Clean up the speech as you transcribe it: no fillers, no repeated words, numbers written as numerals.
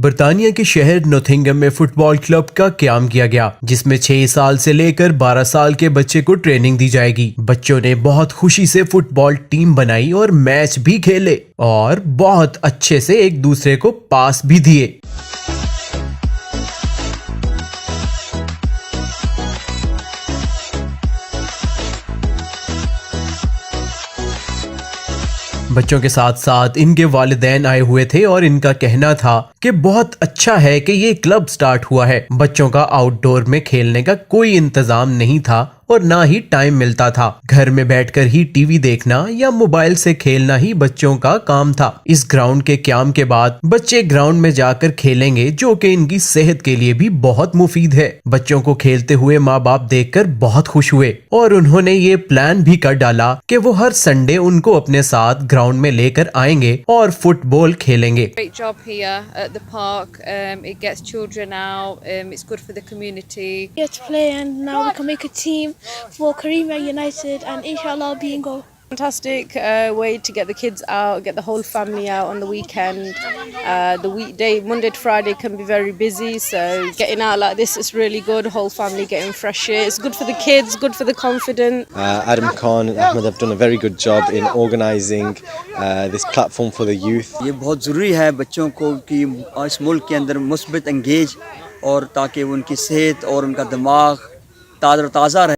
बर्तानिया के शहर नोथिंगम में फुटबॉल क्लब का क्याम किया गया, जिसमें 6 साल से लेकर 12 साल के बच्चे को ट्रेनिंग दी जाएगी। बच्चों ने बहुत खुशी से फुटबॉल टीम बनाई और मैच भी खेले और बहुत अच्छे से एक दूसरे को पास भी दिए। बच्चों के साथ साथ इनके वालिदैन आए हुए थे और इनका कहना था कि बहुत अच्छा है कि ये क्लब स्टार्ट हुआ है। बच्चों का आउटडोर में खेलने का कोई इंतजाम नहीं था और ना ही टाइम मिलता था। घर में बैठकर ही टीवी देखना या मोबाइल से खेलना ही बच्चों का काम था। इस ग्राउंड के क्याम के बाद बच्चे ग्राउंड में जाकर खेलेंगे, जो कि इनकी सेहत के लिए भी बहुत मुफीद है। बच्चों को खेलते हुए माँ बाप देखकर बहुत खुश हुए और उन्होंने ये प्लान भी कर डाला कि वो हर संडे उनको अपने साथ ग्राउंड में लेकर आएंगे और फुटबॉल खेलेंगे। Great job here at the park. It gets children out. It's good for the community. Here to play, and now we can make a team for Karima United, and inshallah I'll be in goal. Fantastic way to get the kids out, get the whole family out on the weekend. The weekday, Monday to Friday, can be very busy, so getting out like this is really good. Whole family getting fresh air. It's good for the kids, good for the confident. Adam Khan and Ahmed have done a very good job in organising this platform for the youth. ये बहुत ज़रूरी है बच्चों को कि इस मुल्क के अंदर मुस्बत एंगेज और ताकि उनकी सेहत और उनका दिमाग ताज़ा रहे।